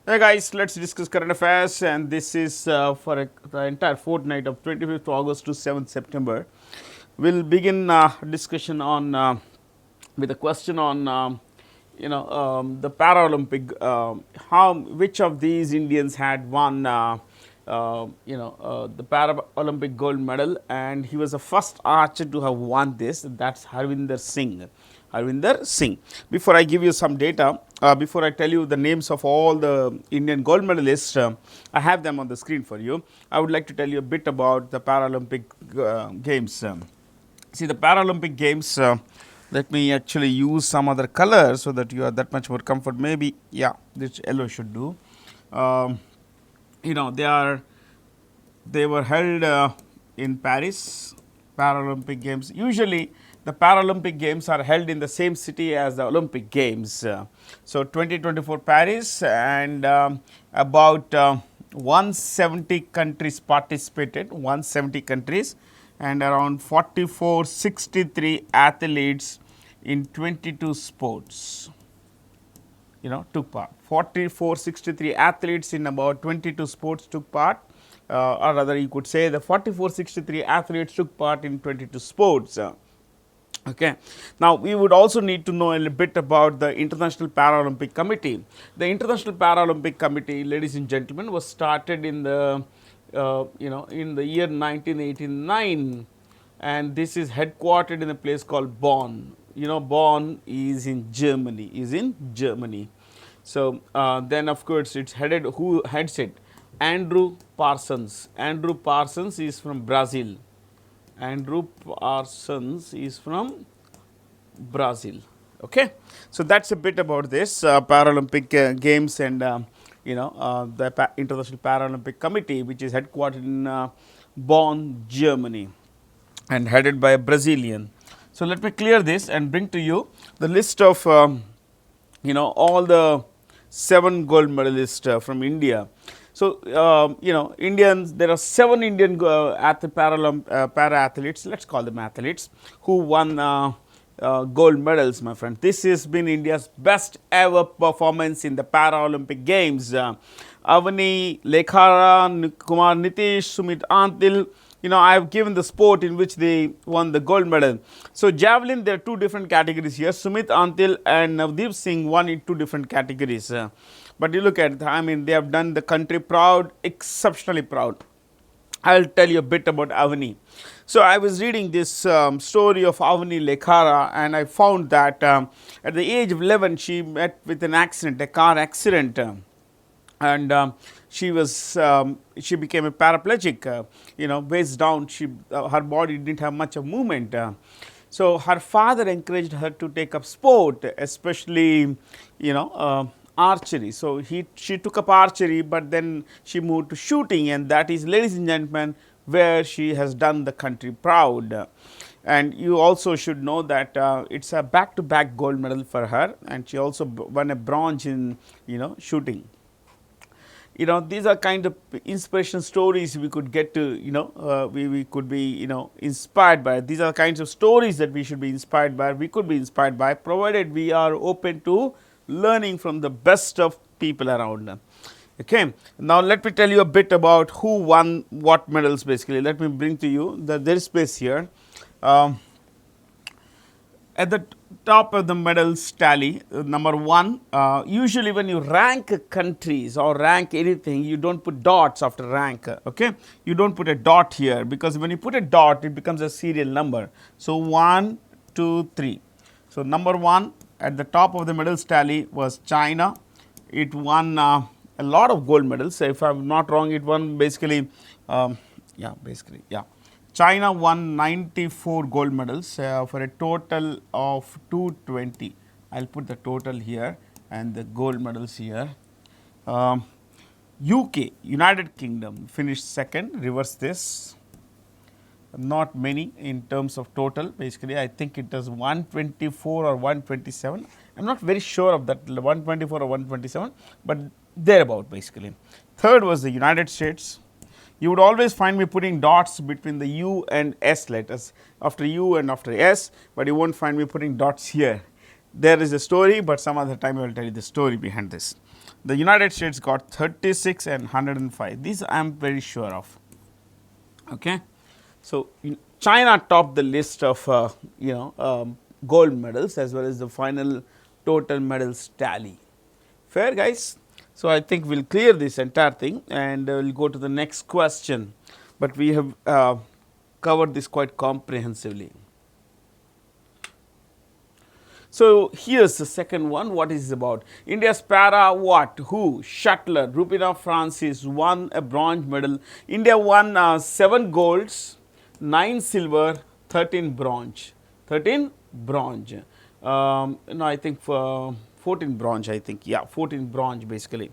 Hey guys, let's discuss current affairs, and this is for the entire fortnight of 25th August to 7th September. We'll begin discussion on with a question on the Paralympic. How which of these Indians had won the Paralympic gold medal, and he was the first archer to have won this. That's Harvinder Singh. Harvinder Singh. Before I give you some data, before I tell you the names of all the Indian gold medalists, I have them on the screen for you. I would like to tell you a bit about the Paralympic Games. See, the Paralympic Games, let me actually use some other color so that you are that much more comfort. Maybe, yeah, this yellow should do. Um, they were held in Paris. Paralympic Games. Usually, the Paralympic Games are held in the same city as the Olympic Games. So, 2024 Paris, and about 170 countries participated. 170 countries, and around 4463 athletes in 22 sports took part. 4463 athletes in about 22 sports took part, or rather you could say the 4463 athletes took part in 22 sports. Okay. Now, we would also need to know a little bit about the International Paralympic Committee. The International Paralympic Committee, ladies and gentlemen, was started in the in the year 1989, and this is headquartered in a place called Bonn. Bonn is in Germany. So, then of course, it's headed, who heads it? Andrew Parsons. Andrew Parsons is from Brazil. Andrew Parsons is from Brazil. Okay, so that's a bit about this Paralympic Games, and the International Paralympic Committee, which is headquartered in Bonn, Germany, and headed by a Brazilian. So let me clear this and bring to you the list of all the 7 gold medalists from India. So, Indians, there are 7 Indian para athletes, let's call them athletes, who won gold medals, my friend. This has been India's best ever performance in the Paralympic Games. Avani, Lekhara, Kumar Nitish, Sumit Antil, I have given the sport in which they won the gold medal. So, javelin, there are 2 different categories here. Sumit Antil and Navdeep Singh won in 2 different categories. But you look at it, I mean, they have done the country proud, exceptionally proud. I'll tell you a bit about Avani. So, I was reading this story of Avani Lekhara, and I found that at the age of 11, she met with an accident, a car accident. And she became a paraplegic, waist down. Her body didn't have much of movement. So her father encouraged her to take up sport, especially, archery. So she took up archery, but then she moved to shooting, and that is, ladies and gentlemen, where she has done the country proud. And you also should know that it's a back-to-back gold medal for her, and she also won a bronze in, shooting. These are kind of inspiration stories we could get to, we could be, inspired by. These are kinds of stories that we should be inspired by, we could be inspired by, provided we are open to learning from the best of people around. Okay. Now, let me tell you a bit about who won what medals basically. Let me bring to you there is space here. At the top of the medals tally, number 1, usually when you rank countries or rank anything, you don't put dots after rank. Okay, you don't put a dot here, because when you put a dot, it becomes a serial number. So 1, 2, 3. So number 1 at the top of the medals tally was China. It won a lot of gold medals. If I'm not wrong, it won basically, China won 94 gold medals for a total of 220. I'll put the total here and the gold medals here. UK, United Kingdom, finished second. Reverse this. Not many in terms of total. Basically, I think it was 124 or 127. I'm not very sure of that, 124 or 127, but thereabout basically. Third was the United States. You would always find me putting dots between the U and S letters, after U and after S, but you won't find me putting dots here. There is a story, but some other time I will tell you the story behind this. The United States got 36 and 105. These I am very sure of. Okay. So, China topped the list of gold medals as well as the final total medals tally. Fair, guys. So, I think we will clear this entire thing and we will go to the next question, but we have covered this quite comprehensively. So, here is the second one. What is it about? India's para what? Who? Shuttler Rupina Francis won a bronze medal. India won 7 golds, 9 silver, 13 bronze. 13 bronze. No, I think for 14 bronze, I think. Yeah, 14 bronze basically.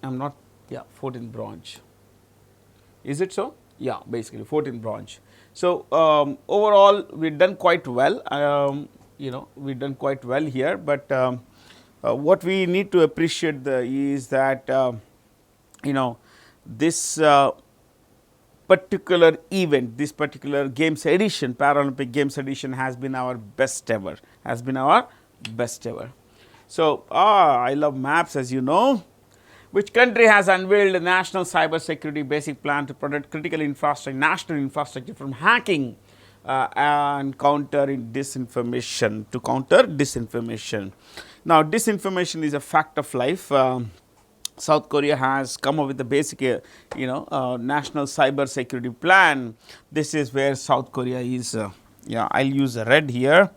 I am not, yeah, 14 bronze. Is it so? Yeah, basically 14 bronze. So, overall we done quite well, we done quite well here, but what we need to appreciate is that this particular event, this particular games edition, Paralympic Games edition has been our best ever, So, I love maps, as you know. Which country has unveiled a national cyber security basic plan to protect critical infrastructure, national infrastructure from hacking and counter disinformation, Now, disinformation is a fact of life. South Korea has come up with a basic, national cyber security plan. This is where South Korea is. I'll use a red here.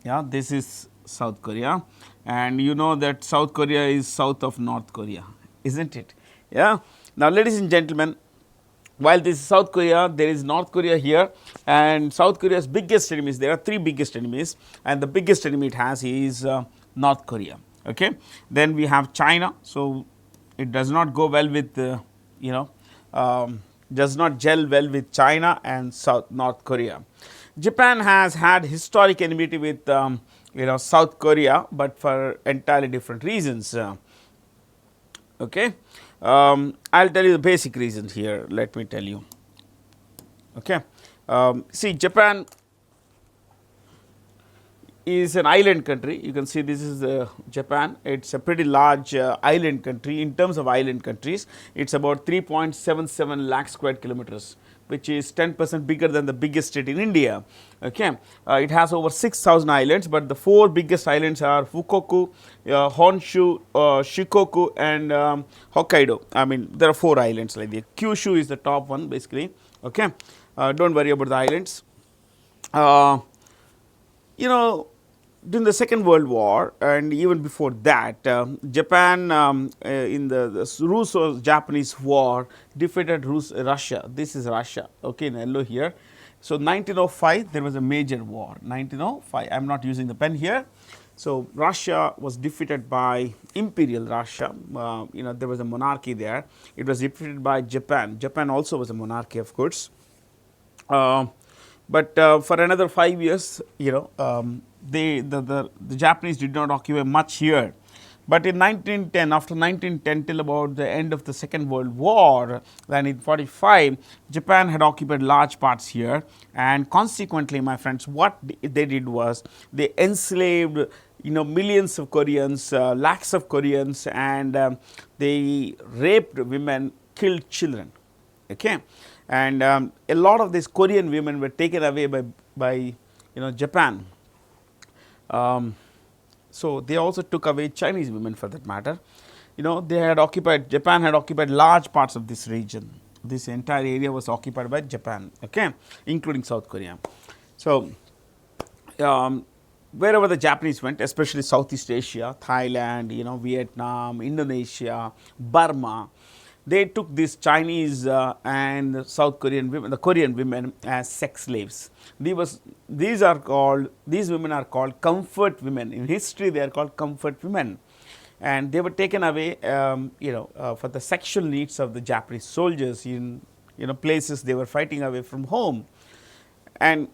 Yeah, this is South Korea, and you know that South Korea is south of North Korea, isn't it? Yeah. Now, ladies and gentlemen, while this is South Korea, there is North Korea here, and South Korea's biggest enemies, there are 3 biggest enemies, and the biggest enemy it has is North Korea. Okay. Then we have China, so it does not go well with does not gel well with China and North Korea. Japan has had historic enmity with South Korea, but for entirely different reasons. Okay, I'll tell you the basic reasons here. Let me tell you. Okay, see, Japan is an island country. You can see this is Japan. It's a pretty large island country. In terms of island countries, it's about 3.77 lakh square kilometers, which is 10% bigger than the biggest state in India. Okay, it has over 6,000 islands, but the 4 biggest islands are Fukoku, Honshu, Shikoku, and Hokkaido. I mean, there are 4 islands like that. Kyushu is the top one, basically. Okay, don't worry about the islands. During the Second World War and even before that, Japan in the Russo-Japanese War defeated Russia. This is Russia, okay, in yellow here. So, 1905 there was a major war, 1905, I am not using the pen here. So, Russia was defeated by Imperial Russia, there was a monarchy there. It was defeated by Japan. Japan also was a monarchy, of course. But for another 5 years, the Japanese did not occupy much here. But in 1910, after 1910 till about the end of the Second World War, then in 1945, Japan had occupied large parts here, and consequently, my friends, what they did was they enslaved millions of Koreans, lakhs of Koreans, and they raped women, killed children. Okay, and a lot of these Korean women were taken away by Japan. So, they also took away Chinese women, for that matter. Japan had occupied large parts of this region. This entire area was occupied by Japan, okay, including South Korea. So, wherever the Japanese went, especially Southeast Asia, Thailand, Vietnam, Indonesia, Burma, they took these Chinese and South Korean women, the Korean women, as sex slaves. These women are called comfort women. In history, they are called comfort women, and they were taken away, for the sexual needs of the Japanese soldiers in places they were fighting away from home. And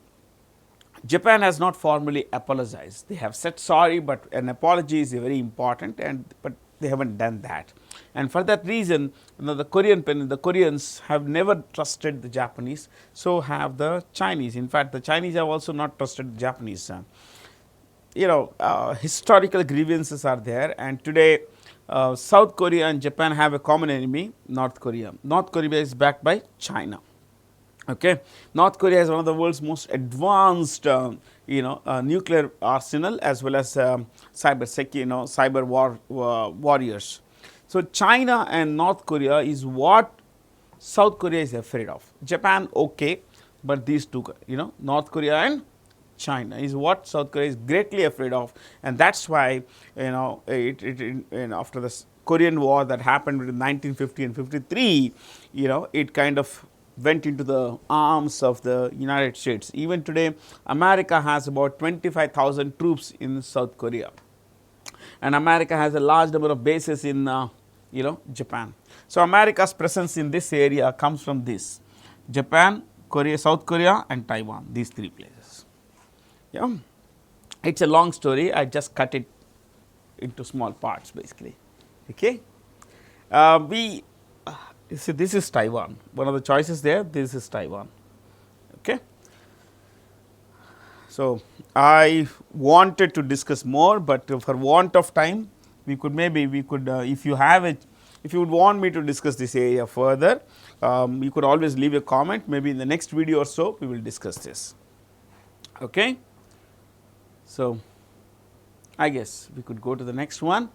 Japan has not formally apologized. They have said sorry, but an apology is very important, but they haven't done that. And for that reason, the Koreans have never trusted the Japanese, so have the Chinese. In fact, the Chinese have also not trusted the Japanese. historical grievances are there, and today South Korea and Japan have a common enemy, North Korea. North Korea is backed by China. Okay. North Korea is one of the world's most advanced nuclear arsenal, as well as cyber warriors. So, China and North Korea is what South Korea is afraid of. Japan, okay, but these two, North Korea and China is what South Korea is greatly afraid of, and that's why after the Korean War that happened between 1950 and 53, it kind of went into the arms of the United States. Even today, America has about 25,000 troops in South Korea, and America has a large number of bases in Japan. So, America's presence in this area comes from this: Japan, Korea, South Korea and Taiwan, these three places. Yeah, it's a long story. I just cut it into small parts basically. Okay, see, this is Taiwan. One of the choices there. This is Taiwan. Okay. So, I wanted to discuss more, but for want of time, we could if you have it, if you would want me to discuss this area further, you could always leave a comment. Maybe in the next video or so, we will discuss this. Okay. So, I guess we could go to the next one.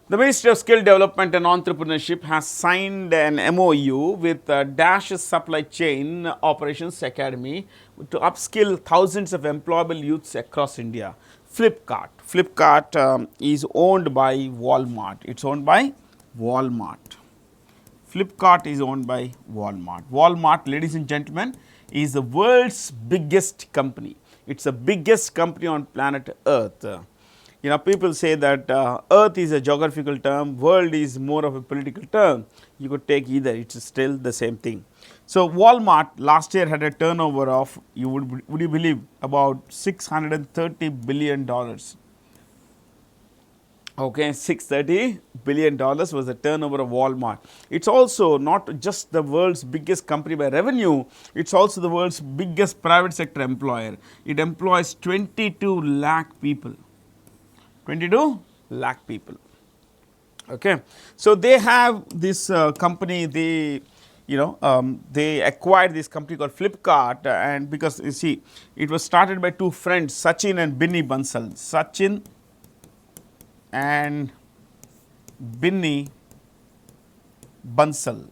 The Ministry of Skill Development and Entrepreneurship has signed an MOU with Dash Supply Chain Operations Academy to upskill thousands of employable youths across India. Flipkart. Flipkart is owned by Walmart. It's owned by Walmart. Flipkart is owned by Walmart. Walmart, ladies and gentlemen, is the world's biggest company. It's the biggest company on planet Earth. People say that Earth is a geographical term, world is more of a political term. You could take either, it's still the same thing. So, Walmart last year had a turnover of, would you believe, about $630 billion. Okay, $630 billion was the turnover of Walmart. It's also not just the world's biggest company by revenue, it's also the world's biggest private sector employer. It employs 22 lakh people. 22 lakh people. Okay. So, they have this company, they acquired this company called Flipkart, and because you see, it was started by two friends, Sachin and Binny Bansal. Sachin and Binny Bansal.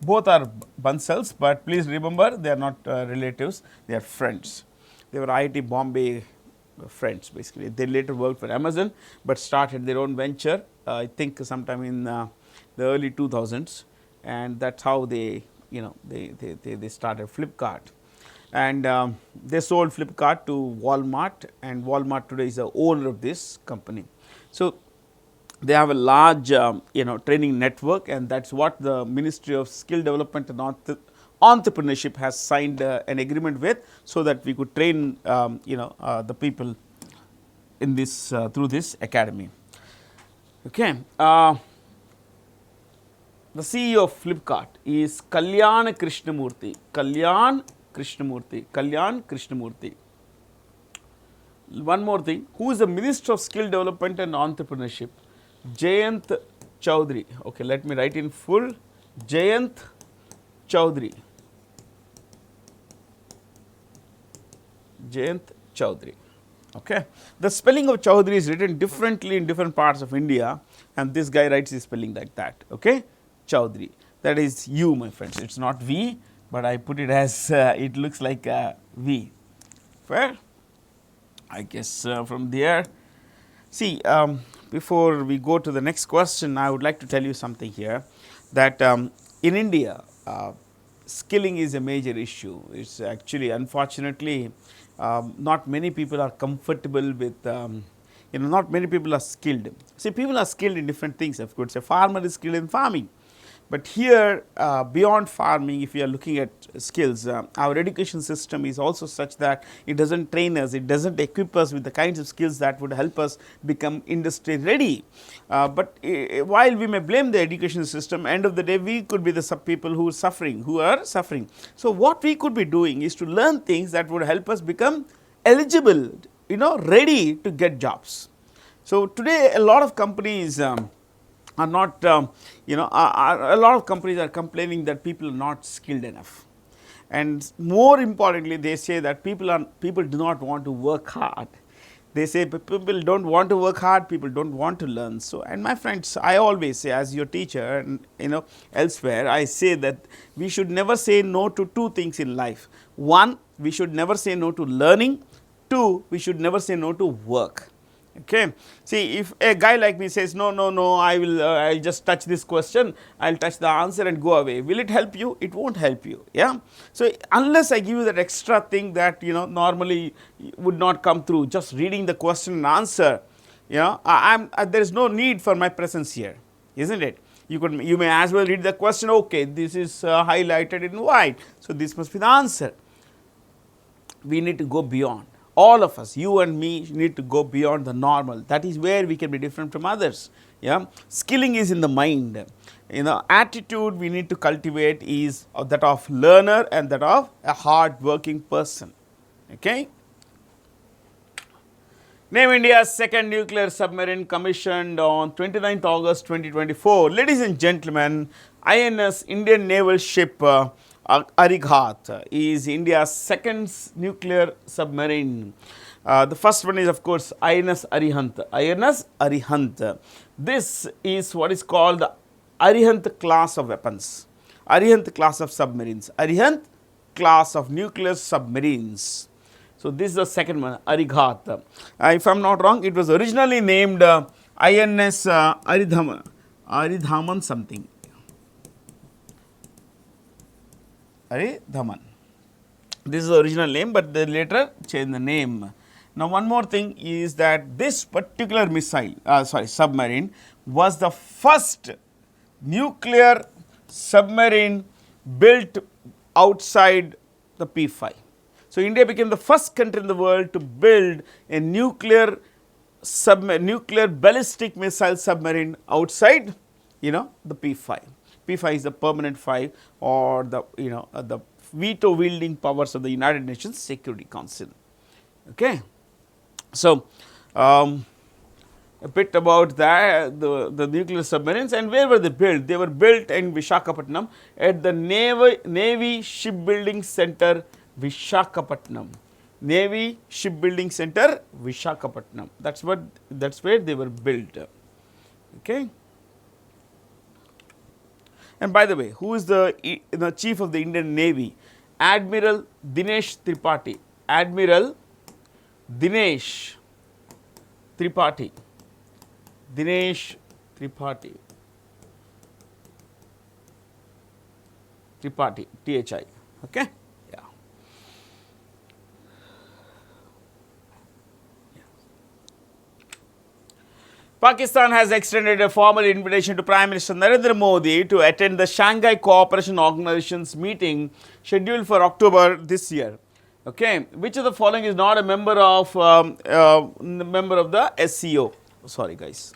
Both are Bansals, but please remember they are not relatives, they are friends. They were IIT Bombay friends basically. They later worked for Amazon, but started their own venture I think sometime in the early 2000s, and that's how they they started Flipkart, and they sold Flipkart to Walmart, and Walmart today is the owner of this company. So, they have a large training network, and that's what the Ministry of Skill Development and Entrepreneurship has signed an agreement with, so that we could train the people in this through this academy. Okay. The CEO of Flipkart is Kalyan Krishnamurthy. Kalyan Krishnamurthy. One more thing, who is the Minister of Skill Development and Entrepreneurship? Jayant Chaudhary. Okay, let me write in full. Jayant Chaudhary. Jayant Chaudhary. Okay. The spelling of Chaudhary is written differently in different parts of India, and this guy writes his spelling like that. Okay. Chaudhary. That is U, my friends. It's not V, but I put it as it looks like V. Fair? I guess from there. See, before we go to the next question, I would like to tell you something here, that in India, skilling is a major issue. It's actually, unfortunately, not many people are comfortable with, not many people are skilled. See, people are skilled in different things. Of course, a farmer is skilled in farming. But here, beyond farming, if you are looking at skills, our education system is also such that it does not train us, it does not equip us with the kinds of skills that would help us become industry ready. But while we may blame the education system, end of the day, we could be the people who are suffering. So, what we could be doing is to learn things that would help us become eligible, ready to get jobs. So today a lot of companies are not, a lot of companies are complaining that people are not skilled enough. And more importantly, they say that people do not want to work hard. They say people don't want to work hard, people don't want to learn. So, and my friends, I always say, as your teacher, and elsewhere, I say that we should never say no to two things in life. One, we should never say no to learning. Two, we should never say no to work. Okay. See, if a guy like me says, no, no, no, I'll just touch this question, I'll touch the answer and go away. Will it help you? It won't help you. Yeah. So, unless I give you that extra thing that, normally would not come through, just reading the question and answer, there is no need for my presence here, isn't it? You may as well read the question, okay, this is highlighted in white, so this must be the answer. We need to go beyond. All of us, you and me, need to go beyond the normal. That is where we can be different from others. Yeah, skilling is in the mind. Attitude we need to cultivate is that of learner and that of a hard working person. Okay. Name India's second nuclear submarine commissioned on 29th August 2024. Ladies and gentlemen, INS Indian naval ship Arighat is India's second nuclear submarine. The first one is, of course, INS Arihant. INS Arihant. This is what is called the Arihant class of weapons. Arihant class of submarines. Arihant class of nuclear submarines. So, this is the second one, Arighat. If I am not wrong, it was originally named INS Aridhaman something. Aridhaman. This is the original name, but they later changed the name. Now, one more thing is that this particular submarine was the first nuclear submarine built outside the P5. So, India became the first country in the world to build a nuclear ballistic missile submarine outside, the P5. P5 is the permanent 5 or the the veto wielding powers of the United Nations Security Council. Okay. So, a bit about that, the nuclear submarines, and where were they built? They were built in Visakhapatnam at the Navy Shipbuilding Center, Visakhapatnam. Navy Shipbuilding Center, Visakhapatnam. That's where they were built. Okay. And by the way, who is the chief of the Indian Navy? Admiral Dinesh Tripathi. Admiral Dinesh Tripathi. Dinesh Tripathi. Tripathi. THI. Okay. Pakistan has extended a formal invitation to Prime Minister Narendra Modi to attend the Shanghai Cooperation Organization's meeting scheduled for October this year. Okay, which of the following is not a member of the SCO? Sorry, guys.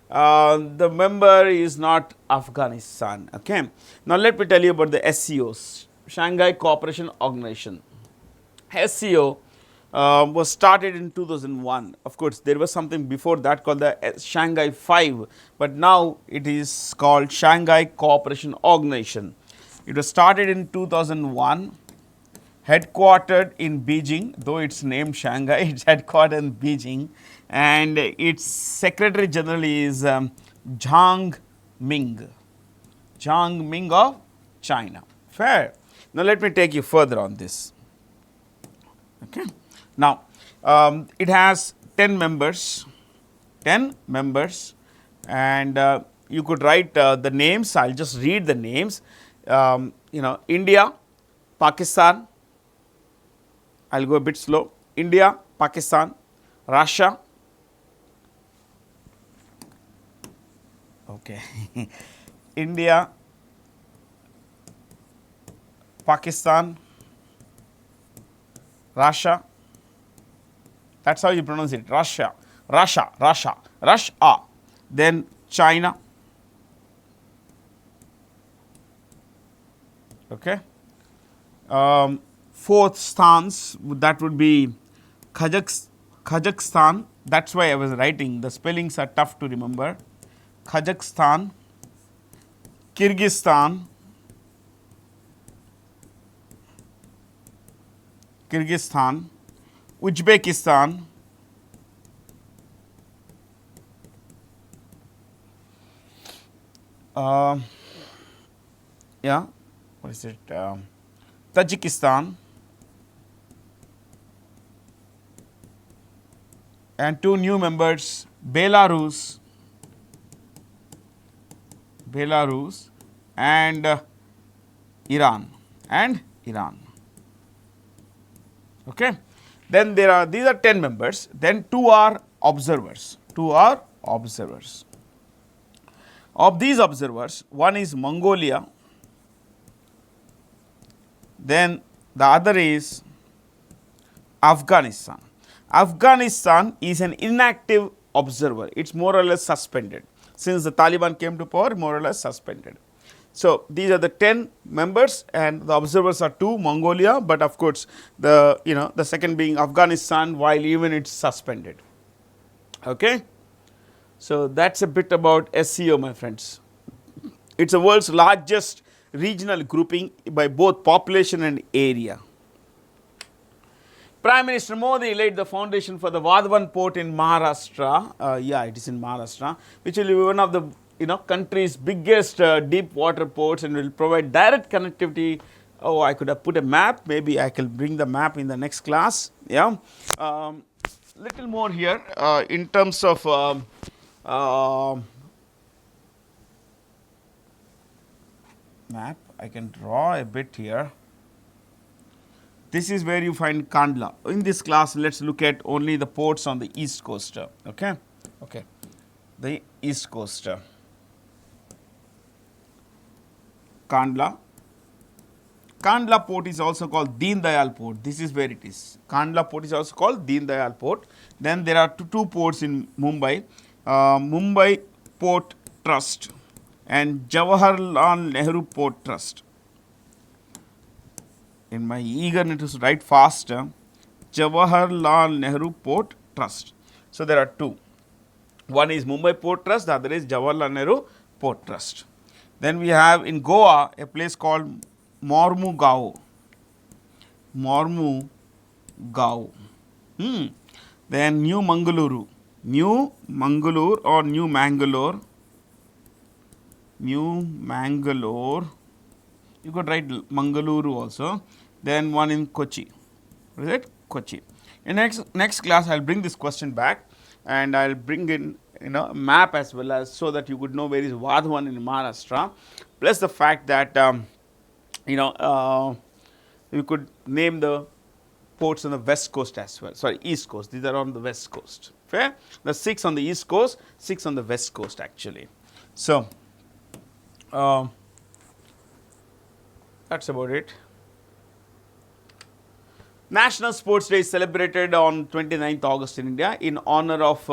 The member is not Afghanistan. Okay. Now let me tell you about the SCOs, Shanghai Cooperation Organization. SCO was started in 2001. Of course, there was something before that called the Shanghai 5, but now it is called Shanghai Cooperation Organization. It was started in 2001, headquartered in Beijing, though it's named Shanghai, it's headquartered in Beijing, and its Secretary General is Zhang Ming. Zhang Ming of China. Fair. Now let me take you further on this. Okay. Now, it has 10 members, and you could write the names. I'll just read the names. India, Pakistan. I'll go a bit slow. India, Pakistan, Russia. Okay. India, Pakistan, Russia. That's how you pronounce it. Russia. Then China. Okay. Fourth stance, that would be Kazakhstan, that's why I was writing, the spellings are tough to remember. Kazakhstan, Kyrgyzstan, Uzbekistan, uh, yeah, what is it? Tajikistan, and two new members, Belarus and Iran Okay. Then these are 10 members, then two are observers. Of these observers, one is Mongolia, then the other is Afghanistan. Afghanistan is an inactive observer, it is more or less suspended. Since the Taliban came to power, more or less suspended. So, these are the 10 members and the observers are 2, Mongolia, but of course, the second being Afghanistan, while even it is suspended. Okay. So, that is a bit about SCO, my friends. It is the world's largest regional grouping by both population and area. Prime Minister Modi laid the foundation for the Vadhavan port in Maharashtra. Yeah, it is in Maharashtra, which will be one of the country's biggest deep water ports and will provide direct connectivity. Oh, I could have put a map. Maybe I can bring the map in the next class. Yeah, little more here in terms of map. I can draw a bit here. This is where you find Kandla. In this class, let us look at only the ports on the east coast. Okay, the east coast. Kandla port is also called Deen Dayal port. This is where it is. Kandla port is also called Deen Dayal port. Then there are two ports in Mumbai. Mumbai Port Trust and Jawaharlal Nehru Port Trust. In my eagerness to write faster, Jawaharlal Nehru Port Trust. So, there are two. One is Mumbai Port Trust, the other is Jawaharlal Nehru Port Trust. Then we have in Goa a place called Mormugao. Then New Mangalore. You could write Mangaluru also. Then one in Kochi. What is it? Kochi. In next class, I will bring this question back and I will bring in a map as well, as so that you could know where is Vadhavan in Maharashtra, plus the fact that you could name the ports on the west coast as well. Sorry, east coast. These are on the west coast. Fair? The 6 on the east coast, 6 on the west coast actually. So, that's about it. National Sports Day is celebrated on 29th August in India in honor of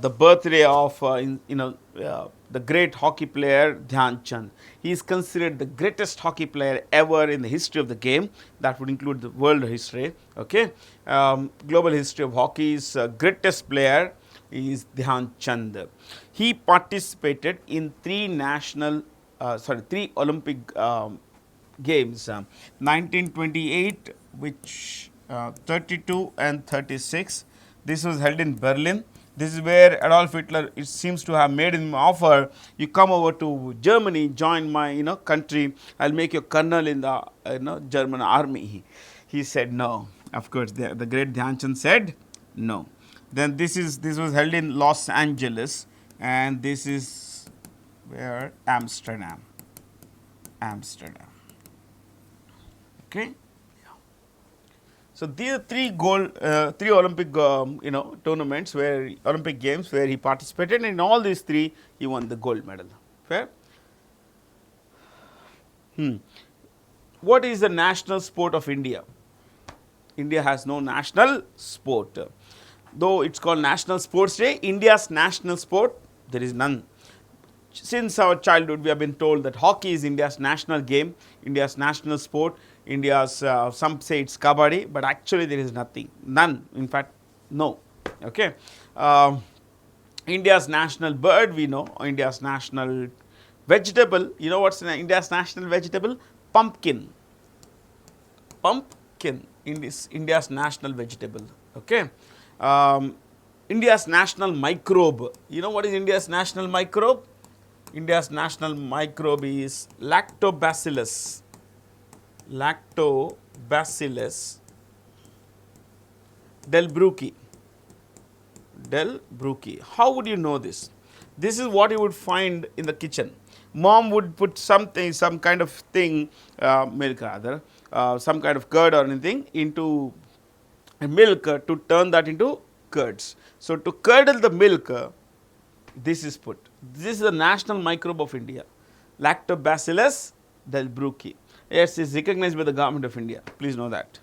the birthday of the great hockey player Dhyan Chand. He is considered the greatest hockey player ever in the history of the game. That would include the world history. Okay, global history of hockey's greatest player is Dhyan Chand. He participated in 3 Olympic games, 1928, which 32 and 36. This was held in Berlin. This is where Adolf Hitler, it seems to have made him offer, you come over to Germany, join my country, I'll make you colonel in the German army. He said no. Of course, the great Dhyan Chand said no. Then this was held in Los Angeles, and this is where Amsterdam. Okay. So these are 3 Olympic tournaments, where Olympic games where he participated, and in all these 3 he won the gold medal. Fair. What is the national sport of India? India has no national sport. Though it is called National Sports Day, India's national sport, there is none. Since our childhood, we have been told that hockey is India's national game, India's national sport. India's, some say it's kabaddi, but actually there is nothing, none, in fact, no. Okay. India's national bird, we know. India's national vegetable, you know what's India's national vegetable? Pumpkin. Pumpkin, India's national vegetable. Okay. India's national microbe, you know what is India's national microbe? India's national microbe is Lactobacillus. Lactobacillus delbrueckii. Delbrueckii. How would you know this? This is what you would find in the kitchen. Mom would put something, some kind of thing, milk rather, some kind of curd or anything into milk to turn that into curds. So, to curdle the milk, this is put. This is the national microbe of India, Lactobacillus delbrueckii. Yes, it is recognized by the government of India. Please know that.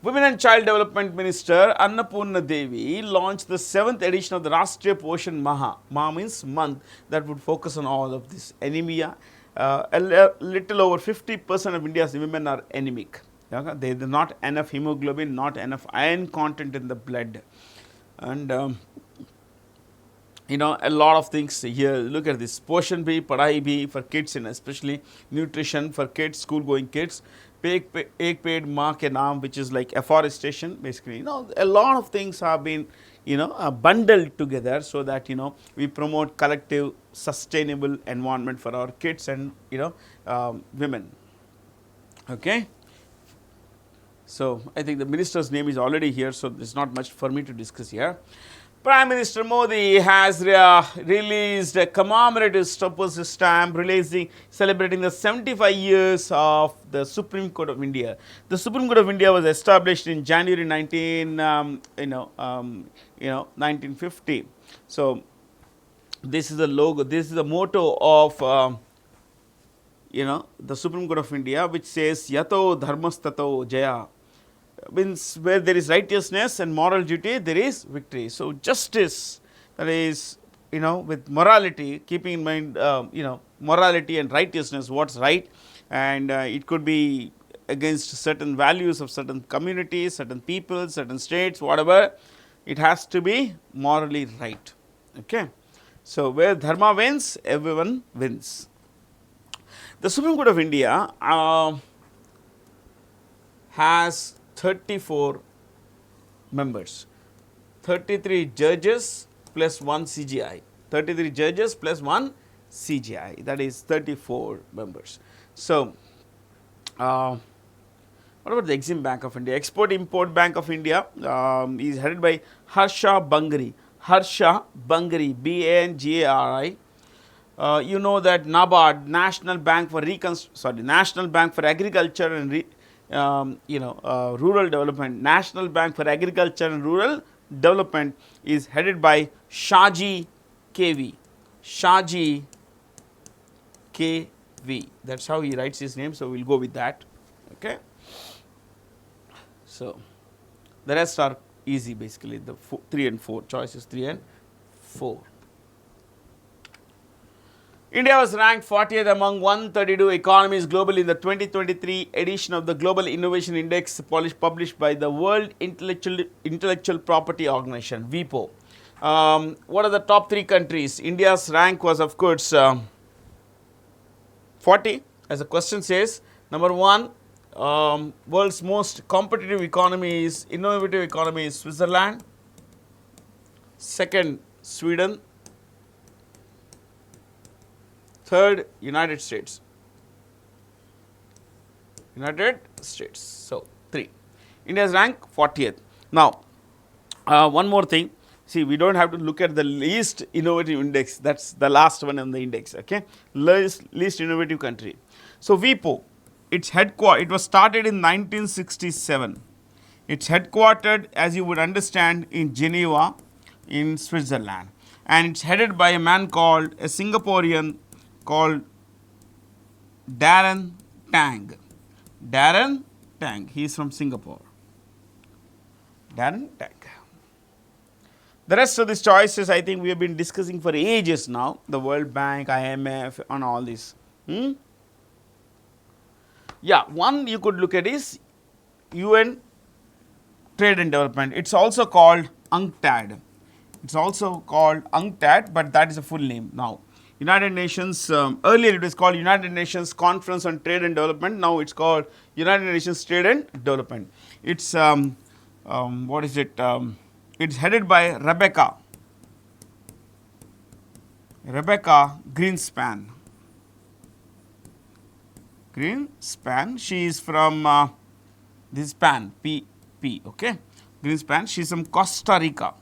Women and Child Development Minister Annapurna Devi launched the 7th edition of the Rashtriya Poshan Maha. Maha means month, that would focus on all of this. Anemia, a little over 50% of India's women are anemic. Okay? There is not enough hemoglobin, not enough iron content in the blood. And you know, a lot of things here. Look at this: Poshan Bhi, Padhai Bhi for kids, and especially nutrition for kids, school going kids. Ek Ped Maa Ke Naam, which is like afforestation, basically. You know, a lot of things have been, you know, bundled together so that, you know, we promote collective sustainable environment for our kids and, you know, women. Okay. So, I think the minister's name is already here, so there is not much for me to discuss here. Prime Minister Modi has released a commemorative postage stamp celebrating the 75 years of the Supreme Court of India. The Supreme Court of India was established in January 1950. So, this is the logo, this is the motto of the Supreme Court of India, which says Yato Dharmastato Jaya. Means where there is righteousness and moral duty, there is victory. So, justice, that is, you know, with morality, keeping in mind, morality and righteousness, what's right, and it could be against certain values of certain communities, certain people, certain states, whatever, it has to be morally right. Okay. So, where dharma wins, everyone wins. The Supreme Court of India has 34 members, 33 judges plus 1 CGI, 33 judges plus 1 CGI, that is 34 members. So, what about the Exim Bank of India? Export Import Bank of India is headed by Harsha Bangari. Harsha Bangari, Bangari. You know that NABARD, National Bank for Agriculture and Rural Development, National Bank for Agriculture and Rural Development is headed by Shaji KV. Shaji KV. That's how he writes his name, so we'll go with that. Okay. So, the rest are easy basically, the 3 and 4, choices 3 and 4. India was ranked 40th among 132 economies globally in the 2023 edition of the Global Innovation Index published by the World Intellectual Property Organization, WIPO. What are the top 3 countries? India's rank was, of course, 40, as the question says. Number 1, world's most competitive economy is, innovative economy is Switzerland. Second, Sweden. Third, United States. United States. So, 3. India's rank 40th. Now, one more thing. See, we don't have to look at the least innovative index. That's the last one on the index. Okay, least innovative country. So, WIPO, it was started in 1967. It's headquartered, as you would understand, in Geneva, in Switzerland, and it's headed by a man called a Singaporean called Darren Tang. Darren Tang, he is from Singapore. Darren Tang. The rest of these choices, I think we have been discussing for ages now, the World Bank, IMF, and all this. Yeah, one you could look at is UN Trade and Development. It's also called UNCTAD. It's also called UNCTAD, but that is a full name now. United Nations, earlier it was called United Nations Conference on Trade and Development. Now it's called United Nations Trade and Development. It's, what is it? It's headed by Rebecca Greenspan. Greenspan. She is from this is Pan, P, okay. Greenspan. She is from Costa Rica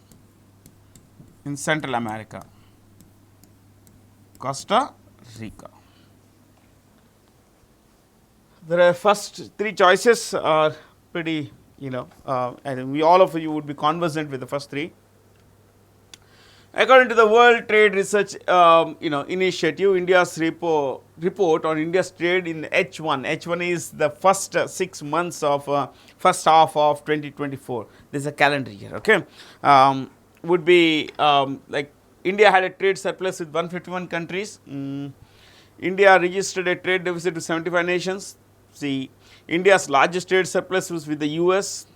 in Central America. Costa Rica. There are first three choices are pretty, and we all of you would be conversant with the first three. According to the World Trade Research Initiative, India's report on India's trade in H1. H1 is the first 6 months of first half of 2024. This is a calendar year. Okay, would be like India had a trade surplus with 151 countries. India registered a trade deficit with 75 nations. See, India's largest trade surplus was with the US.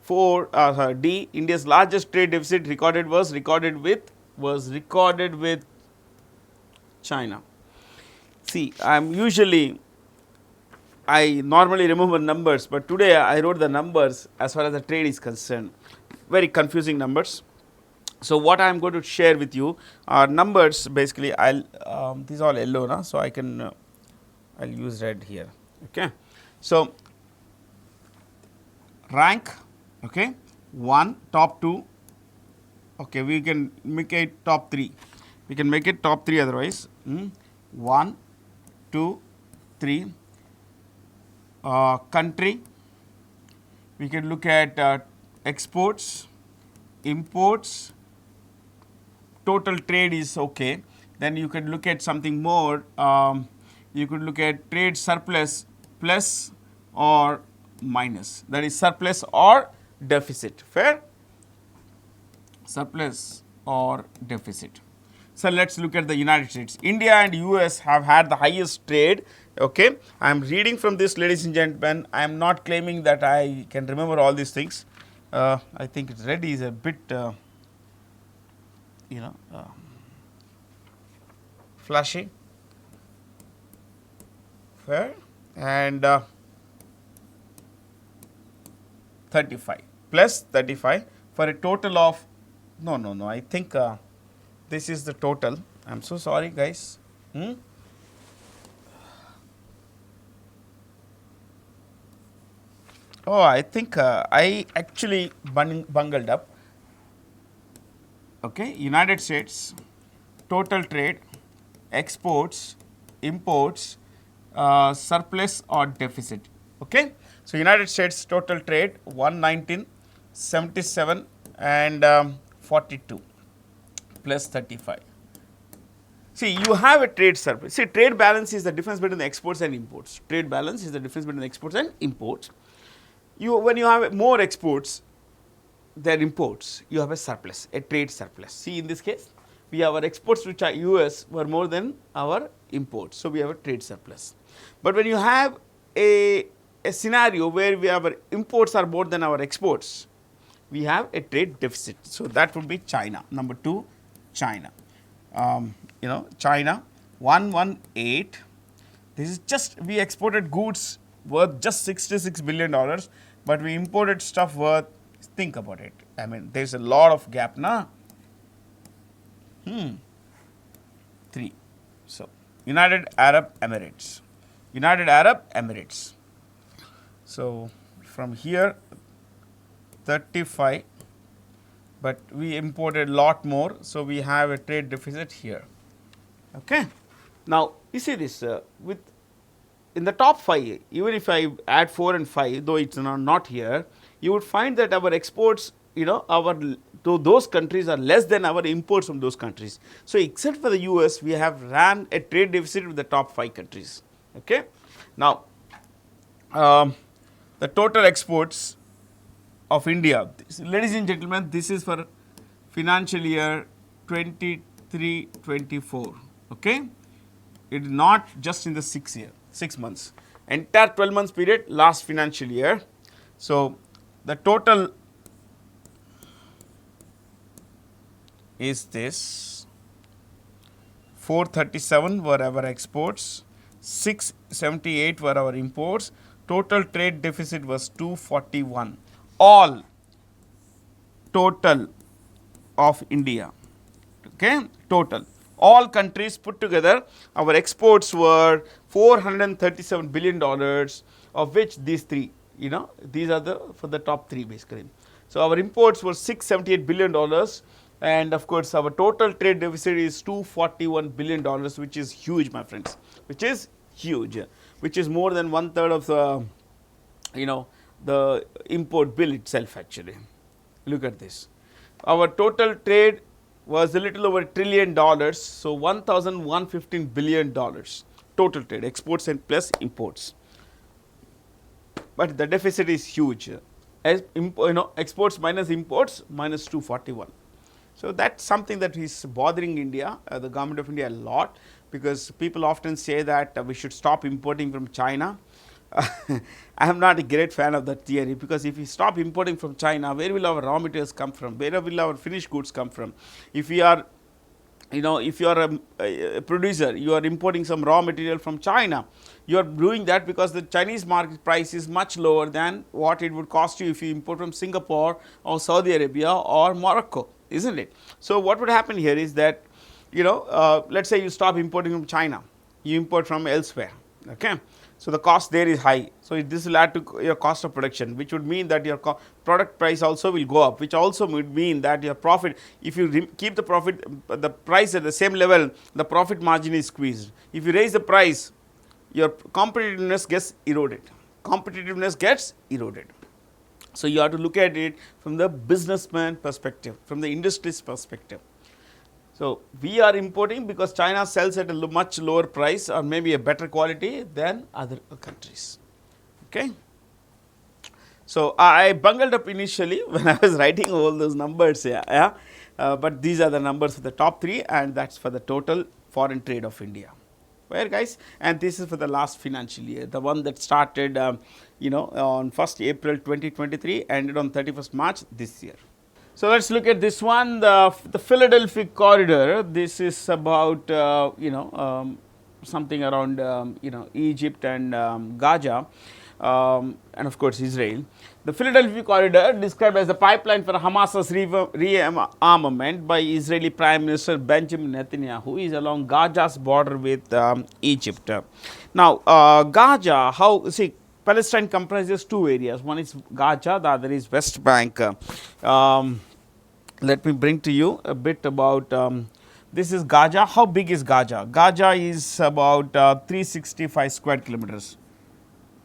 D. India's largest trade deficit was recorded with China. See, I normally remember numbers, but today I wrote the numbers as far as the trade is concerned. Very confusing numbers. So what I am going to share with you are numbers. Basically, these are all yellow, na? So I can I'll use red here. Okay. So rank. Okay, 1, top 2. Okay, we can make it top 3. We can make it top 3 otherwise. 1, 2, 3. Country. We can look at exports, imports. Total trade is okay. Then you can look at something more. You could look at trade surplus plus or minus. That is surplus or deficit. Fair? Surplus or deficit. So let's look at the United States. India and US have had the highest trade. Okay, I am reading from this, ladies and gentlemen. I am not claiming that I can remember all these things. I think red is a bit, flashy. Fair? And 35 plus 35 for a total of no. I think this is the total. I am so sorry, guys. Oh, I think I actually bungled up. Okay, United States total trade, exports, imports, surplus or deficit. Okay, so United States total trade 119, 77 and 42 plus 35. See, you have a trade surplus. See, trade balance is the difference between the exports and imports. Trade balance is the difference between the exports and imports. When you have more exports than imports, you have a surplus, a trade surplus. See, in this case, we have our exports to US were more than our imports. So, we have a trade surplus. But when you have a scenario where we have our imports are more than our exports, we have a trade deficit. So, that would be China. Number 2, China. China 118. This is just, we exported goods worth just $66 billion, but we imported stuff worth, think about it. I mean, there is a lot of gap, na? 3. So, United Arab Emirates. So, from here 35, but we imported lot more. So, we have a trade deficit here. Okay. Now, you see this in the top 5, even if I add 4 and 5, though it is not here, you would find that our exports, to those countries are less than our imports from those countries. So, except for the US, we have ran a trade deficit with the top 5 countries. Okay. Now, the total exports of India, ladies and gentlemen, this is for financial year 23-24. Okay. It is not just in the 6 months. entire 12 months period last financial year. So, the total is this: 437 were our exports, 678 were our imports, total trade deficit was 241, all total of India, okay, total. All countries put together, our exports were $437 billion, of which these three, these are the for the top three basically. So, our imports were $678 billion, and of course, our total trade deficit is $241 billion, which is huge, my friends, which is huge, which is more than 1/3 of the, the import bill itself actually. Look at this. Our total trade was a little over $1 trillion, so $1,115 billion total trade, exports and plus imports. But the deficit is huge. As exports minus imports minus 241. So that's something that is bothering India, the government of India a lot, because people often say that we should stop importing from China. I am not a great fan of that theory, because if we stop importing from China, where will our raw materials come from? Where will our finished goods come from? If we are, if you are a producer, you are importing some raw material from China, you are doing that because the Chinese market price is much lower than what it would cost you if you import from Singapore or Saudi Arabia or Morocco, isn't it? So what would happen here is that, let's say you stop importing from China, you import from elsewhere, okay. So the cost there is high. So this will add to your cost of production, which would mean that your product price also will go up, which also would mean that your profit, if you keep the price at the same level, the profit margin is squeezed. If you raise the price, your competitiveness gets eroded. So you have to look at it from the businessman perspective, from the industry's perspective. So we are importing because China sells at a much lower price or maybe a better quality than other countries, okay. So I bungled up initially when I was writing all those numbers, but these are the numbers for the top three, and that's for the total foreign trade of India. Where guys, and this is for the last financial year, the one that started on 1st April 2023, ended on 31st March this year. So let's look at this one, the Philadelphia corridor. This is about something around Egypt and Gaza, and of course Israel. The Philadelphia corridor, described as the pipeline for Hamas's rearmament by Israeli Prime Minister Benjamin Netanyahu, is along Gaza's border with Egypt. Now Gaza, Palestine comprises two areas. One is Gaza, the other is West Bank. Let me bring to you a bit about this is Gaza. How big is Gaza? Gaza is about 365 square kilometers.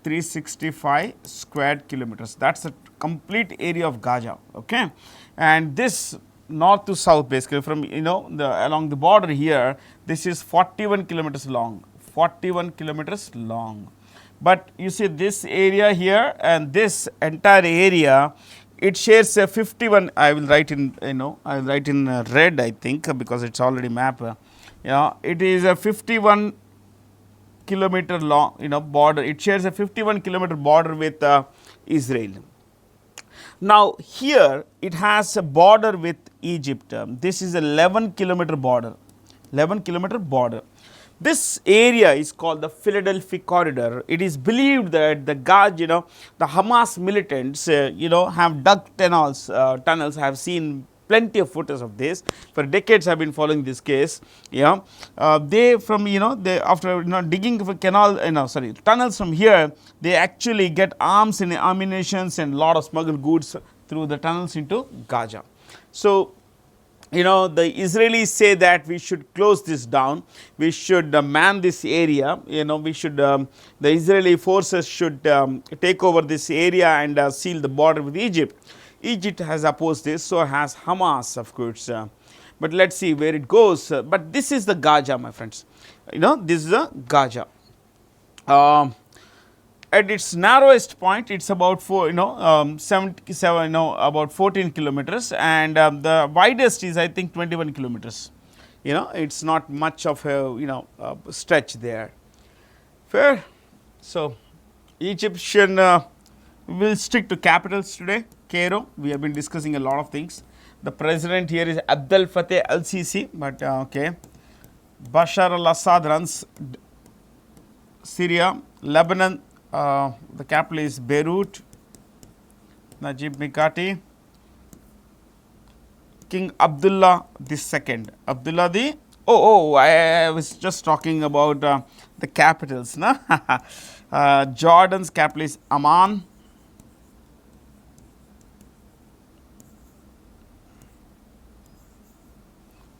365 square kilometers. That's the complete area of Gaza. Okay, and this north to south, basically from along the border here, this is 41 kilometers long. 41 kilometers long. But you see this area here and this entire area, it shares a 51. I will write in I will write in red, I think, because it's already mapped. It is a 51 kilometer long border. It shares a 51 kilometer border with Israel. Now here it has a border with Egypt. This is a 11 kilometer border. 11 kilometer border. This area is called the Philadelphia corridor. It is believed that the Hamas militants, have dug tunnels. I have seen plenty of footage of this. For decades, I have been following this case. They after digging a tunnels from here, they actually get arms and ammunition and lot of smuggled goods through the tunnels into Gaza. So the Israelis say that we should close this down, we should man this area, we should, the Israeli forces should take over this area and seal the border with Egypt. Egypt has opposed this, so has Hamas, of course. But let's see where it goes. But this is the Gaza, my friends. This is the Gaza. At its narrowest point, it's about 77, about 14 kilometers, and the widest is, I think, 21 kilometers. It's not much of a stretch there. Fair. So Egyptian, we'll stick to capitals today. Cairo, we have been discussing a lot of things. The president here is Abdel Fattah al-Sisi, but okay. Bashar al-Assad runs Syria. Lebanon, the capital is Beirut. Najib Mikati. King Abdullah II. Abdullah the, I was just talking about the capitals. Na? Jordan's capital is Amman.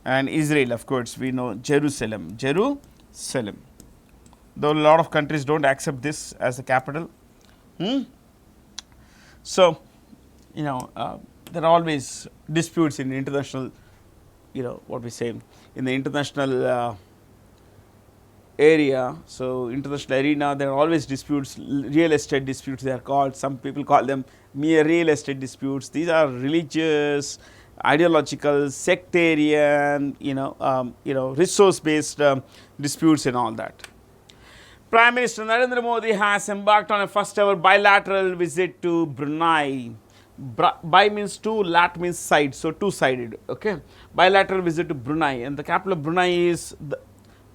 And Israel, of course, we know Jerusalem. Jerusalem. Though a lot of countries don't accept this as a capital. So, there are always disputes in international, what we say, in the international area. So, international arena, there are always disputes, real estate disputes they are called. Some people call them mere real estate disputes. These are religious, ideological, sectarian, resource based disputes and all that. Prime Minister Narendra Modi has embarked on a first ever bilateral visit to Brunei. Bi means two, lat means side, so two-sided. Okay, bilateral visit to Brunei, and the capital of Brunei is the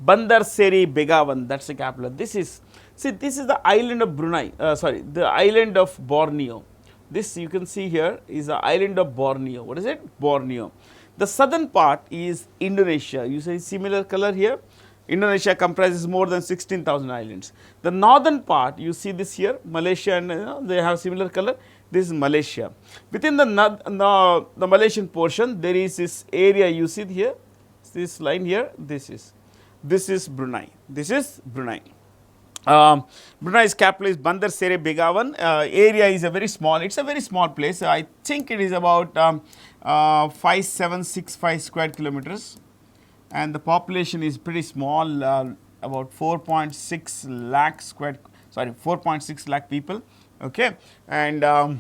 Bandar Seri Begawan. That's the capital. This is the island of Brunei. The island of Borneo. This you can see here is the island of Borneo. What is it? Borneo. The southern part is Indonesia. You see similar color here. Indonesia comprises more than 16,000 islands. The northern part, you see this here, Malaysia, and they have similar color. This is Malaysia. Within the Malaysian portion, there is this area you see here, this line here. This is Brunei. This is Brunei. Brunei's capital is Bandar Seri Begawan. Area is a very small. It's a very small place. I think it is about 5765 square kilometers. And the population is pretty small, about 4.6 lakh people. Okay, and the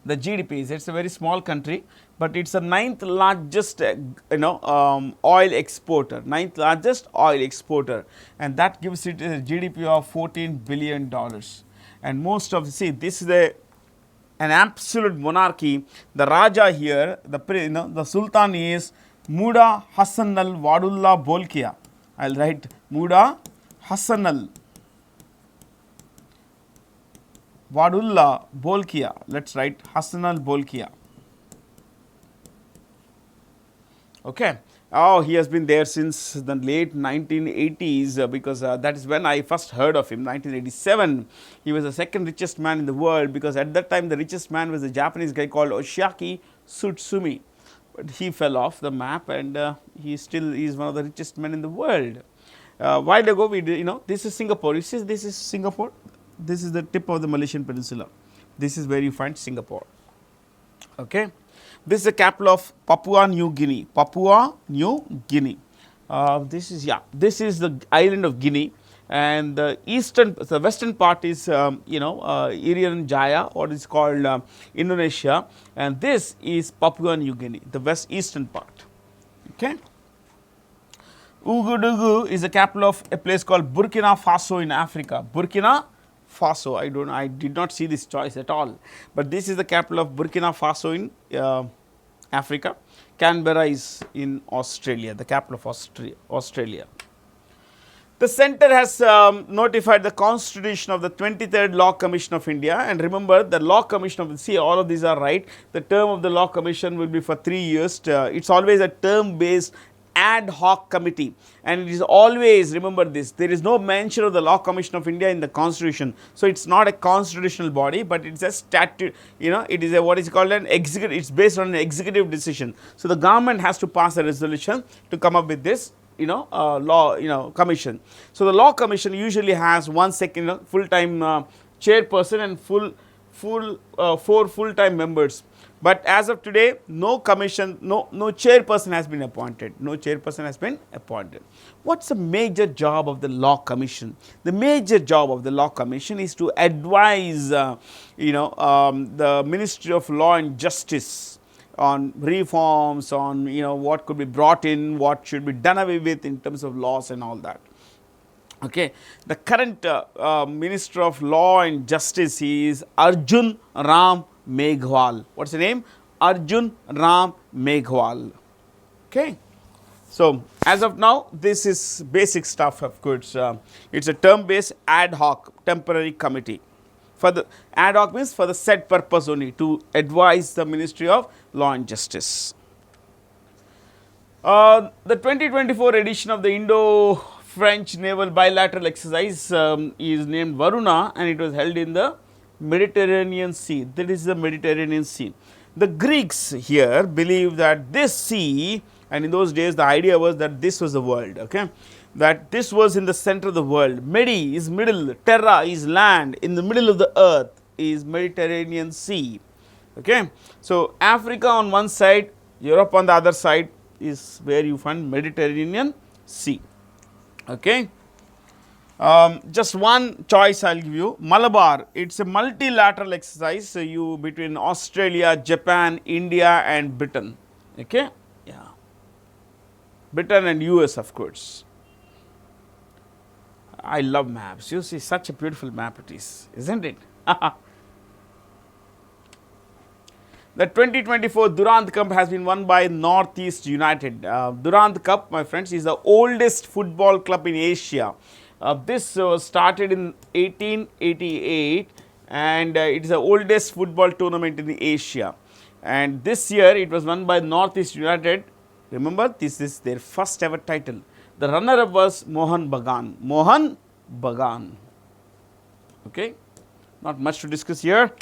GDP is, it's a very small country, but it's the ninth largest oil exporter, and that gives it a GDP of $14 billion. And most of this is an absolute monarchy. The Raja here, the Sultan is Muda Hassan al Wadullah Bolkiah. I'll write Muda Hassan al Wadullah Bolkiah. Let's write Hassan al Bolkiah. Okay. Oh, he has been there since the late 1980s because that is when I first heard of him, 1987. He was the second richest man in the world because at that time the richest man was a Japanese guy called Oshiaki Tsutsumi. But he fell off the map and he still is one of the richest men in the world. While ago we did, this is Singapore. You see, this is Singapore. This is the tip of the Malaysian Peninsula. This is where you find Singapore. Okay. This is the capital of Papua New Guinea. Papua New Guinea. This is the island of Guinea. And the western part is, Irian Jaya, or is called Indonesia, and this is Papua New Guinea, the eastern part. Okay. Ouagadougou is the capital of a place called Burkina Faso in Africa. Burkina Faso. I did not see this choice at all, but this is the capital of Burkina Faso in Africa. Canberra is in Australia, the capital of Australia. The centre has notified the constitution of the 23rd Law Commission of India, and remember the Law Commission of all of these are right. The term of the Law Commission will be for 3 years. It's always a term based ad hoc committee, and it is always, remember this, there is no mention of the Law Commission of India in the constitution. So it's not a constitutional body, but it's a statute, it is a what is called an executive, it's based on an executive decision. So the government has to pass a resolution to come up with this law commission. So the Law Commission usually has one full-time chairperson and 4 full-time members. But as of today, no chairperson has been appointed. What's the major job of the Law Commission? The major job of the Law Commission is to advise, the Ministry of Law and Justice on reforms, on what could be brought in, what should be done away with in terms of laws and all that. Okay. The current Minister of Law and Justice is Arjun Ram Meghwal. What's the name? Arjun Ram Meghwal. Okay. So, as of now, this is basic stuff of course. It's a term based ad hoc temporary committee. For the ad hoc means for the set purpose only, to advise the Ministry of Law and Justice. The 2024 edition of the Indo-French naval bilateral exercise is named Varuna, and it was held in the Mediterranean Sea. That is the Mediterranean Sea. The Greeks here believe that this sea, and in those days the idea was that this was the world, okay? That this was in the center of the world. Medi is middle, terra is land, in the middle of the earth is Mediterranean Sea, okay? So, Africa on one side, Europe on the other side is where you find Mediterranean Sea, okay? Just one choice I will give you, Malabar. It is a multilateral exercise, so you between Australia, Japan, India and Britain, okay? Yeah, Britain and US of course. I love maps. You see, such a beautiful map it is, isn't it? The 2024 Durand Cup has been won by Northeast United. Durand Cup, my friends, is the oldest football club in Asia. This was started in 1888 and it is the oldest football tournament in Asia. And this year it was won by Northeast United. Remember, this is their first ever title. The runner-up was Mohan Bagan. Mohan Bagan. Okay, not much to discuss here.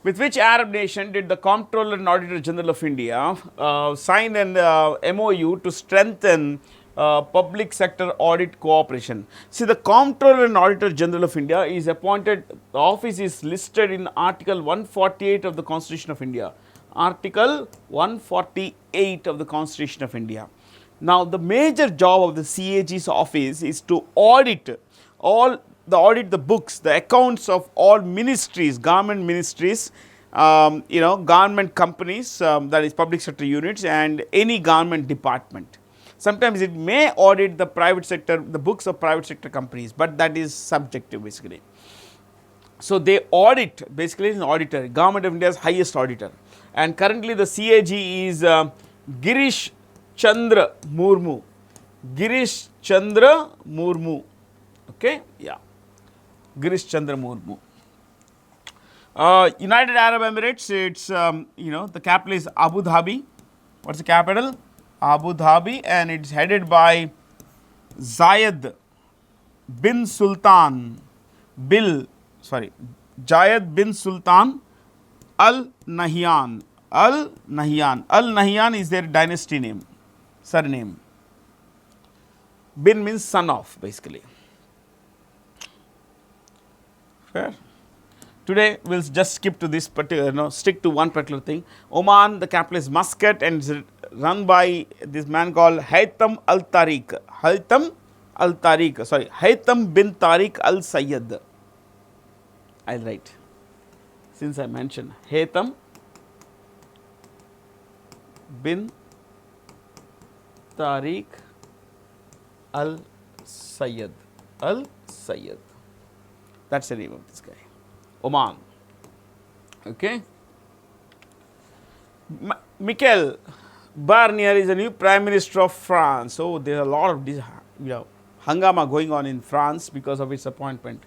With which Arab nation did the Comptroller and Auditor General of India sign an MOU to strengthen public sector audit cooperation? See, the Comptroller and Auditor General of India is appointed, the office is listed in Article 148 of the Constitution of India. Article 148 of the Constitution of India. Now, the major job of the CAG's office is to audit the books, the accounts of all ministries, government ministries, government companies, that is public sector units and any government department. Sometimes it may audit the private sector, the books of private sector companies, but that is subjective basically. So, they audit, basically is an auditor, Government of India's highest auditor, and currently the CAG is Girish Chandra Murmu. Girish Chandra Murmu. Okay, yeah. Girish Chandra Murmu. United Arab Emirates, it's the capital is Abu Dhabi. What's the capital? Abu Dhabi, and it's headed by Zayed bin Sultan Zayed bin Sultan Al Nahyan. Al Nahyan is their dynasty name, surname. Bin means son of, basically. Fair. Today we will just skip to this particular, stick to one particular thing. Oman, the capital is Muscat and is run by this man called Haytham bin Tariq Al Sayyed. I will write, since I mentioned Haytham bin Tariq Al Sayyed. That's the name of this guy. Oman. Okay. Michel Barnier is the new Prime Minister of France. So, there is a lot of this, hangama going on in France because of its appointment.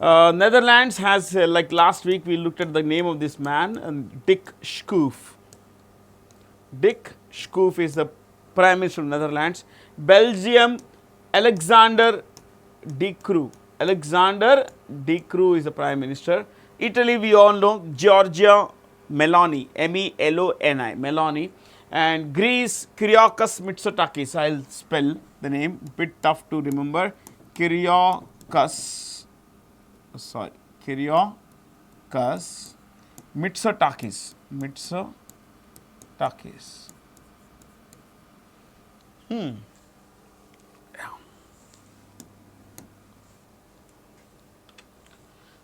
Netherlands has, like last week we looked at the name of this man, Dick Schoof. Dick Schoof is the Prime Minister of Netherlands. Belgium, Alexander De Croo. Alexander De Croo is the Prime Minister. Italy, we all know Giorgia Meloni, Meloni, Meloni. And Greece, Kyriakos Mitsotakis. I will spell the name, bit tough to remember. Kyriakos Mitsotakis.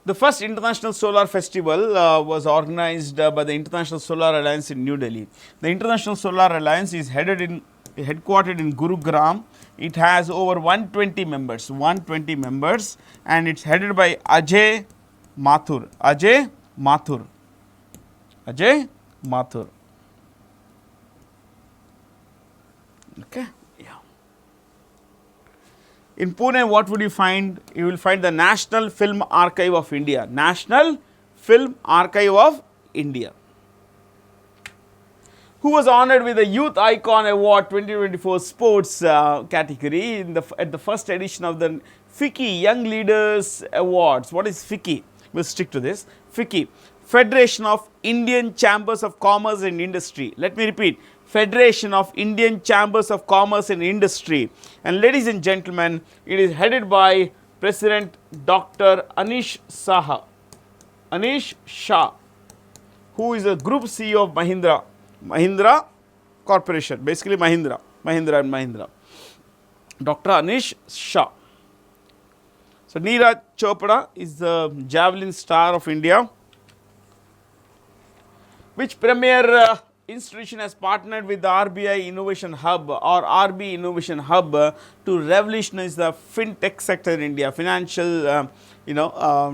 The first International Solar Festival was organized by the International Solar Alliance in New Delhi. The International Solar Alliance is headquartered in Gurugram It has over 120 members, and it's headed by Ajay Mathur. Ajay Mathur. Ajay Mathur. Okay. Yeah. In Pune, what would you find? You will find the National Film Archive of India. National Film Archive of India. Who was honoured with the Youth Icon Award 2024 sports category at the first edition of the FICCI Young Leaders Awards. What is FICCI? We'll stick to this. FICCI, Federation of Indian Chambers of Commerce and Industry. Let me repeat, Federation of Indian Chambers of Commerce and Industry. And ladies and gentlemen, it is headed by President Dr. Anish Shah, who is a Group CEO of Mahindra Corporation, basically Mahindra and Mahindra. Dr. Anish Shah. So, Neeraj Chopra is the javelin star of India. Which premier institution has partnered with the RBI Innovation Hub or RB Innovation Hub to revolutionize the fintech sector in India, financial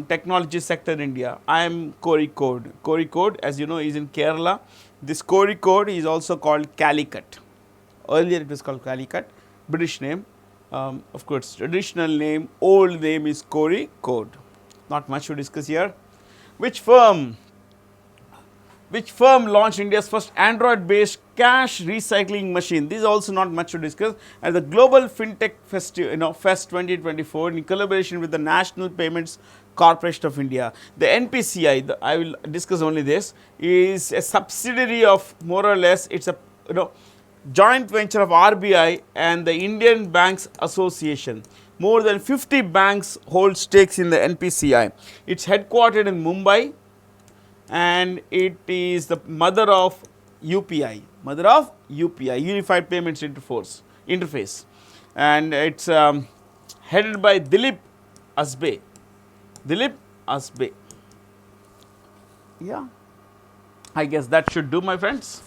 technology sector in India? I am Kozhikode. Kozhikode, as you know, is in Kerala. This Kozhikode is also called Calicut. Earlier it was called Calicut, British name. Of course, traditional name, old name is Kozhikode. Not much to discuss here. Which firm launched India's first Android-based cash recycling machine? This is also not much to discuss. At the Global FinTech Fest 2024, in collaboration with the National Payments Corporation of India, the NPCI. I will discuss only this. Is a subsidiary of, more or less, it's a joint venture of RBI and the Indian Banks Association. More than 50 banks hold stakes in the NPCI. It's headquartered in Mumbai, and it is the mother of UPI, Unified Payments Interface, and it's headed by Dilip Asbe. Yeah, I guess that should do, my friends.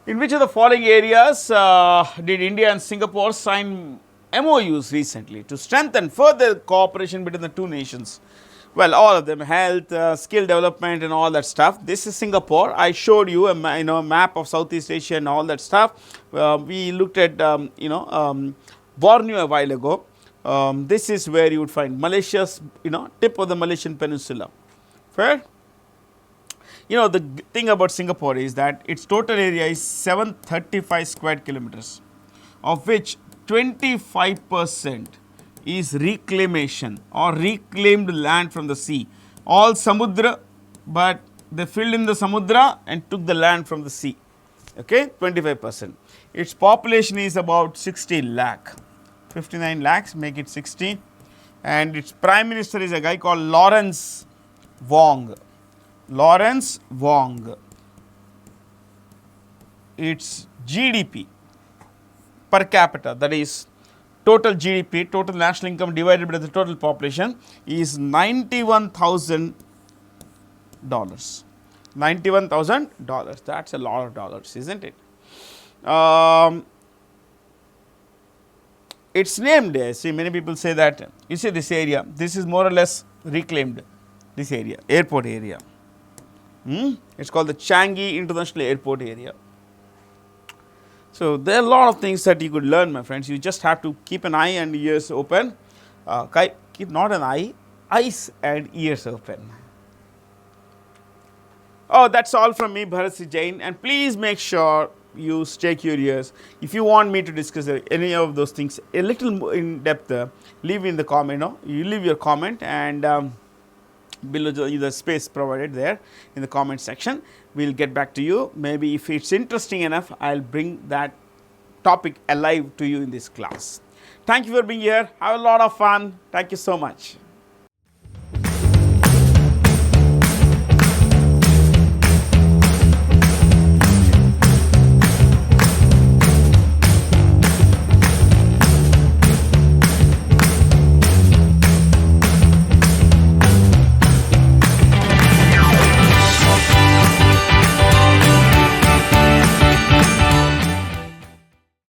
In which of the following areas did India and Singapore sign MOUs recently to strengthen further cooperation between the two nations? Well, all of them, health, skill development and all that stuff. This is Singapore. I showed you a map of Southeast Asia and all that stuff. We looked at Borneo a while ago. This is where you would find Malaysia's tip of the Malaysian peninsula. Fair? The thing about Singapore is that its total area is 735 square kilometers, of which 25% is reclamation or reclaimed land from the sea. All samudra, but they filled in the samudra and took the land from the sea. Okay, 25%. Its population is about 60 lakh. 59 lakhs, make it 60. And its prime minister is a guy called Lawrence Wong. Its GDP per capita, that is total GDP, total national income divided by the total population, is $91,000. $91,000. That's a lot of dollars, isn't it? It's named. See, many people say that. You see this area. This is more or less reclaimed. This area, airport area. It's called the Changi International Airport area. So, there are a lot of things that you could learn, my friends. You just have to keep an eye and ears open. Keep not an eye, eyes and ears open. Oh, that's all from me, Bharat Jain. And please make sure you stay curious. If you want me to discuss any of those things a little more in depth, leave in the comment. You leave your comment, and below the space provided there in the comment section. We'll get back to you. Maybe if it's interesting enough, I'll bring that topic alive to you in this class. Thank you for being here. Have a lot of fun. Thank you so much.